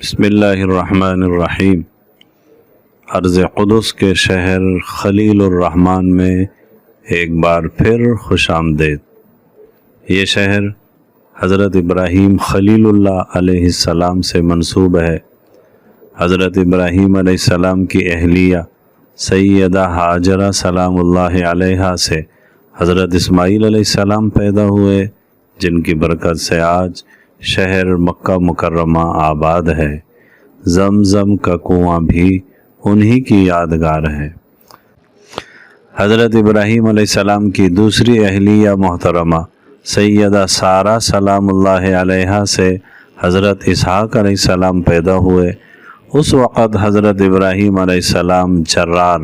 بسم اللہ الرحمن الرحیم۔ ارض قدس کے شہر خلیل الرحمن میں ایک بار پھر خوش آمدید۔ یہ شہر حضرت ابراہیم خلیل اللہ علیہ السلام سے منسوب ہے۔ حضرت ابراہیم علیہ السلام کی اہلیہ سیدہ ہاجرہ سلام اللہ علیہا سے حضرت اسماعیل علیہ السلام پیدا ہوئے، جن کی برکت سے آج شہر مکہ مکرمہ آباد ہے۔ زمزم کا کنواں بھی انہی کی یادگار ہے۔ حضرت ابراہیم علیہ السلام کی دوسری اہلیہ محترمہ سیدہ سارہ سلام اللہ علیہا سے حضرت اسحاق علیہ السلام پیدا ہوئے۔ اس وقت حضرت ابراہیم علیہ السلام جرار،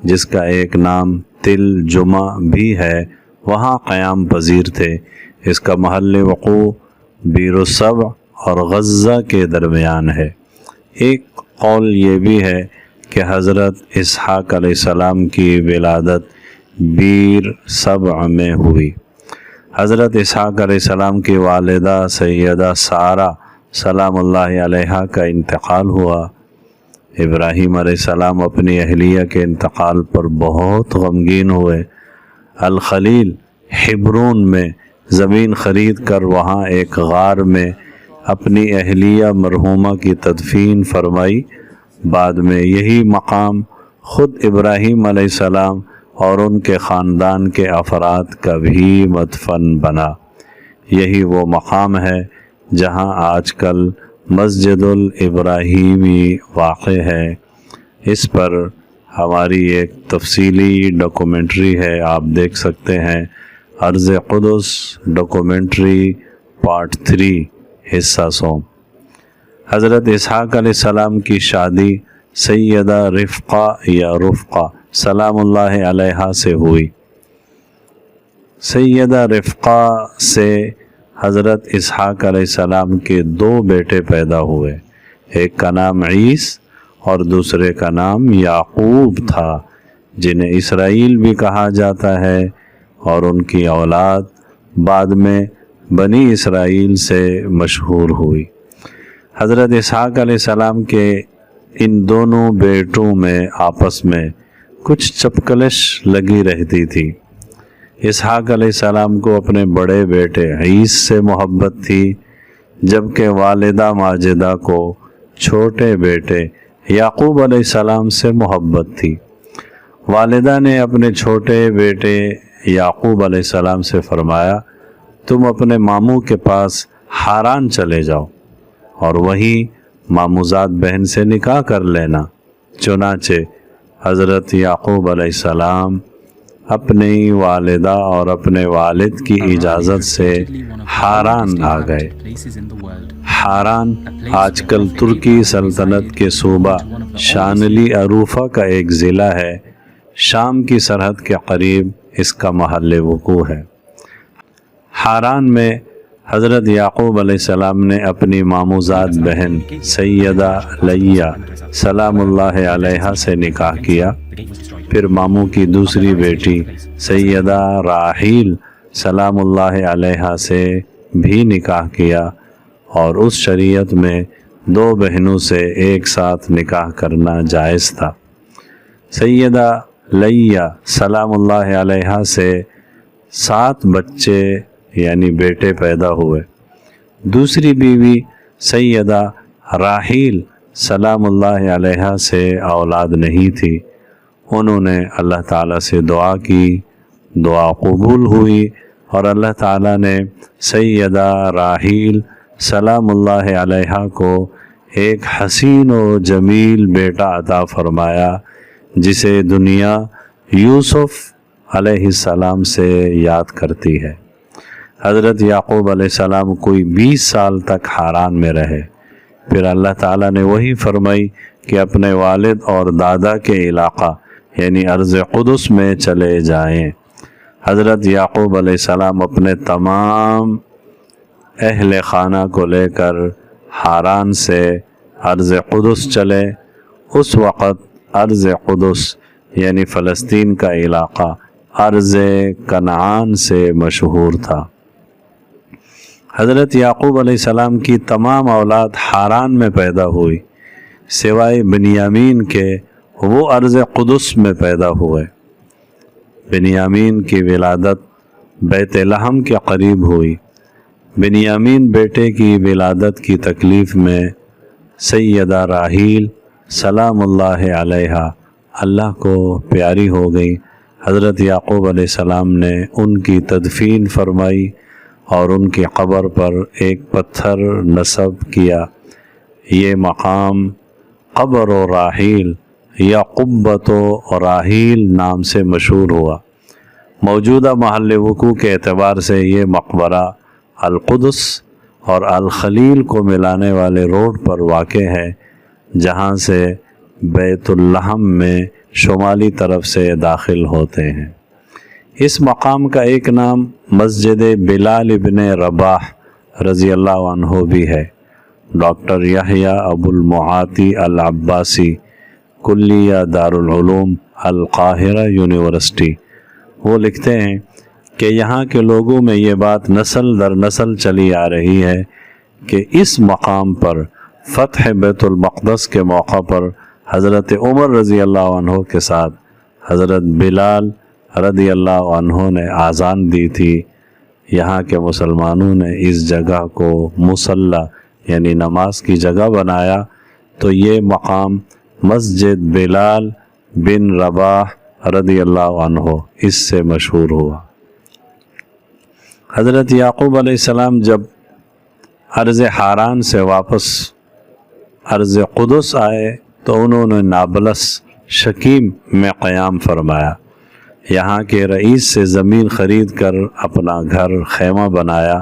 جس کا ایک نام تل جمع بھی ہے، وہاں قیام پذیر تھے۔ اس کا محل وقوع بیر السبع اور غزہ کے درمیان ہے۔ ایک قول یہ بھی ہے کہ حضرت اسحاق علیہ السلام کی ولادت بیر سبع میں ہوئی۔ حضرت اسحاق علیہ السلام کی والدہ سیدہ سارہ سلام اللہ علیہا کا انتقال ہوا۔ ابراہیم علیہ السلام اپنی اہلیہ کے انتقال پر بہت غمگین ہوئے۔ الخلیل حبرون میں زمین خرید کر وہاں ایک غار میں اپنی اہلیہ مرحومہ کی تدفین فرمائی۔ بعد میں یہی مقام خود ابراہیم علیہ السلام اور ان کے خاندان کے افراد کا بھی مدفن بنا۔ یہی وہ مقام ہے جہاں آج کل مسجد الابراہیمی واقع ہے۔ اس پر ہماری ایک تفصیلی ڈاکومنٹری ہے، آپ دیکھ سکتے ہیں۔ ارض قدس ڈاکومنٹری پارٹ 3 حصہ 100۔ حضرت اسحاق علیہ السلام کی شادی سیدہ رفقہ یا رفقہ سلام اللہ علیہا سے ہوئی۔ سیدہ رفقہ سے حضرت اسحاق علیہ السلام کے 2 بیٹے پیدا ہوئے۔ ایک کا نام عیس اور دوسرے کا نام یعقوب تھا، جنہیں اسرائیل بھی کہا جاتا ہے، اور ان کی اولاد بعد میں بنی اسرائیل سے مشہور ہوئی۔ حضرت اسحاق علیہ السلام کے ان دونوں بیٹوں میں آپس میں کچھ چپکلش لگی رہتی تھی۔ اسحاق علیہ السلام کو اپنے بڑے بیٹے عیس سے محبت تھی، جبکہ والدہ ماجدہ کو چھوٹے بیٹے یعقوب علیہ السلام سے محبت تھی۔ والدہ نے اپنے چھوٹے بیٹے یعقوب علیہ السلام سے فرمایا، تم اپنے ماموں کے پاس حاران چلے جاؤ اور وہیں ماموزاد بہن سے نکاح کر لینا۔ چنانچہ حضرت یعقوب علیہ السلام اپنی والدہ اور اپنے والد کی اجازت سے حاران آ گئے۔ حاران آج کل ترکی سلطنت کے صوبہ شانلی عروفہ کا ایک ضلع ہے۔ شام کی سرحد کے قریب اس کا محل وقوع ہے۔ حاران میں حضرت یعقوب علیہ السلام نے اپنی ماموزاد بہن سیدہ لیہ سلام اللہ علیہا سے نکاح کیا۔ پھر ماموں کی دوسری بیٹی سیدہ راحیل سلام اللہ علیہا سے بھی نکاح کیا، اور اس شریعت میں 2 بہنوں سے ایک ساتھ نکاح کرنا جائز تھا۔ سیدہ لیہ سلام اللہ علیہا سے 7 بچے یعنی بیٹے پیدا ہوئے۔ دوسری بیوی سیدہ راحیل سلام اللہ علیہا سے اولاد نہیں تھی۔ انہوں نے اللہ تعالیٰ سے دعا کی، دعا قبول ہوئی، اور اللہ تعالیٰ نے سیدہ راحیل سلام اللہ علیہا کو ایک حسین و جمیل بیٹا عطا فرمایا، جسے دنیا یوسف علیہ السلام سے یاد کرتی ہے۔ حضرت یعقوب علیہ السلام کوئی 20 سال تک حاران میں رہے۔ پھر اللہ تعالیٰ نے وہی فرمائی کہ اپنے والد اور دادا کے علاقہ یعنی ارض قدس میں چلے جائیں۔ حضرت یعقوب علیہ السلام اپنے تمام اہل خانہ کو لے کر حاران سے ارض قدس چلے۔ اس وقت ارض قدس یعنی فلسطین کا علاقہ ارض کنعان سے مشہور تھا۔ حضرت یعقوب علیہ السلام کی تمام اولاد حاران میں پیدا ہوئی سوائے بنیامین کے، وہ ارض قدس میں پیدا ہوئے۔ بنیامین کی ولادت بیت لحم کے قریب ہوئی۔ بنیامین بیٹے کی ولادت کی تکلیف میں سیدہ راحیل سلام اللہ علیہا اللہ کو پیاری ہو گئی۔ حضرت یعقوب علیہ السلام نے ان کی تدفین فرمائی اور ان کی قبر پر ایک پتھر نصب کیا۔ یہ مقام قبر و راحیل یا قبۃ و راحیل نام سے مشہور ہوا۔ موجودہ محل وقوع کے اعتبار سے یہ مقبرہ القدس اور الخلیل کو ملانے والے روڈ پر واقع ہے، جہاں سے بیت اللحم میں شمالی طرف سے داخل ہوتے ہیں۔ اس مقام کا ایک نام مسجد بلال ابن رباح رضی اللہ عنہ بھی ہے۔ ڈاکٹر یحییٰ ابو المعاطی العباسی، کلیہ دارالعلوم القاہرہ یونیورسٹی، وہ لکھتے ہیں کہ یہاں کے لوگوں میں یہ بات نسل در نسل چلی آ رہی ہے کہ اس مقام پر فتح بیت المقدس کے موقع پر حضرت عمر رضی اللہ عنہ کے ساتھ حضرت بلال رضی اللہ عنہ نے اذان دی تھی۔ یہاں کے مسلمانوں نے اس جگہ کو مصلی یعنی نماز کی جگہ بنایا، تو یہ مقام مسجد بلال بن رباح رضی اللہ عنہ اس سے مشہور ہوا۔ حضرت یعقوب علیہ السلام جب ارض حاران سے واپس ارض قدس آئے تو انہوں نے نابلس شکیم میں قیام فرمایا۔ یہاں کے رئیس سے زمین خرید کر اپنا گھر خیمہ بنایا۔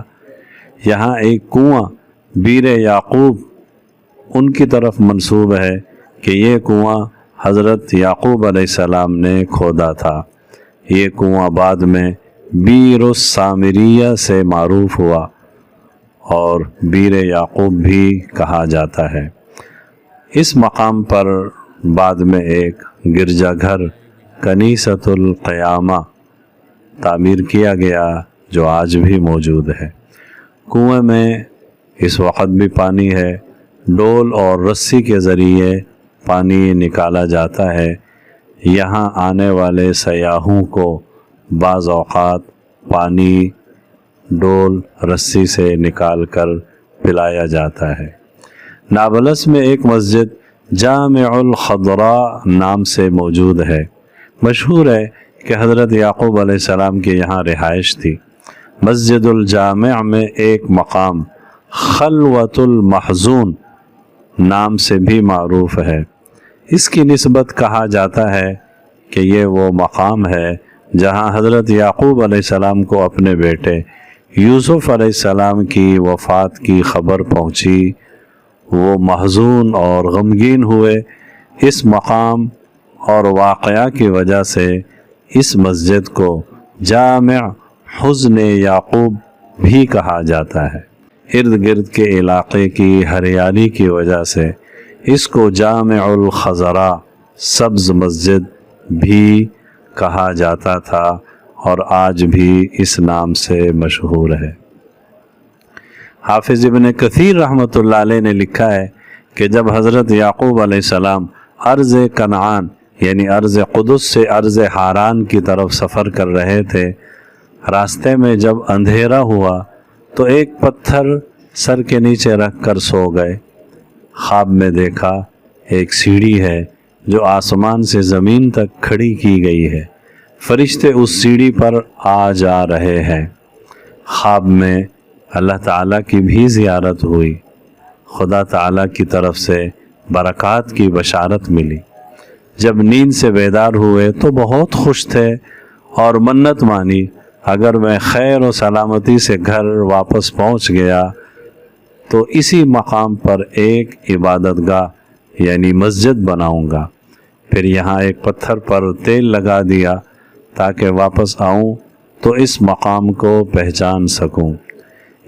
یہاں ایک کنواں بیر یعقوب ان کی طرف منسوب ہے کہ یہ کنواں حضرت یعقوب علیہ السلام نے کھودا تھا۔ یہ کنواں بعد میں بیر السامریہ سے معروف ہوا اور بیر یعقوب بھی کہا جاتا ہے۔ اس مقام پر بعد میں ایک گرجا گھر کنیسۃ القیامہ تعمیر کیا گیا جو آج بھی موجود ہے۔ کنویں میں اس وقت بھی پانی ہے۔ ڈول اور رسی کے ذریعے پانی نکالا جاتا ہے۔ یہاں آنے والے سیاحوں کو بعض اوقات پانی ڈول رسی سے نکال کر پلایا جاتا ہے۔ نابلس میں ایک مسجد جامع الخضراء نام سے موجود ہے۔ مشہور ہے کہ حضرت یعقوب علیہ السلام کی یہاں رہائش تھی۔ مسجد الجامع میں ایک مقام خلوۃ المحزون نام سے بھی معروف ہے۔ اس کی نسبت کہا جاتا ہے کہ یہ وہ مقام ہے جہاں حضرت یعقوب علیہ السلام کو اپنے بیٹے یوسف علیہ السلام کی وفات کی خبر پہنچی۔ وہ محزون اور غمگین ہوئے۔ اس مقام اور واقعہ کی وجہ سے اس مسجد کو جامع حزن یعقوب بھی کہا جاتا ہے۔ ارد گرد کے علاقے کی ہریالی کی وجہ سے اس کو جامع الخضراء سبز مسجد بھی کہا جاتا تھا اور آج بھی اس نام سے مشہور ہے۔ حافظ ابن کثیر رحمۃ اللہ علیہ نے لکھا ہے کہ جب حضرت یعقوب علیہ السلام ارض کنعان یعنی ارض قدس سے ارض حاران کی طرف سفر کر رہے تھے، راستے میں جب اندھیرا ہوا تو ایک پتھر سر کے نیچے رکھ کر سو گئے۔ خواب میں دیکھا ایک سیڑھی ہے جو آسمان سے زمین تک کھڑی کی گئی ہے، فرشتے اس سیڑھی پر آ جا رہے ہیں۔ خواب میں اللہ تعالیٰ کی بھی زیارت ہوئی، خدا تعالیٰ کی طرف سے برکات کی بشارت ملی۔ جب نیند سے بیدار ہوئے تو بہت خوش تھے اور منت مانی، اگر میں خیر و سلامتی سے گھر واپس پہنچ گیا تو اسی مقام پر ایک عبادت گاہ یعنی مسجد بناؤں گا، پھر یہاں ایک پتھر پر تیل لگا دیا تاکہ واپس آؤں تو اس مقام کو پہچان سکوں۔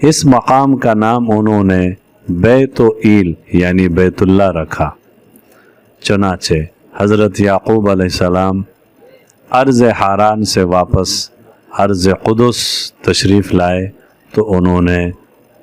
اس مقام کا نام انہوں نے بیت ایل یعنی بیت اللہ رکھا۔ چنانچہ حضرت یعقوب علیہ السلام ارض حاران سے واپس ارض قدس تشریف لائے تو انہوں نے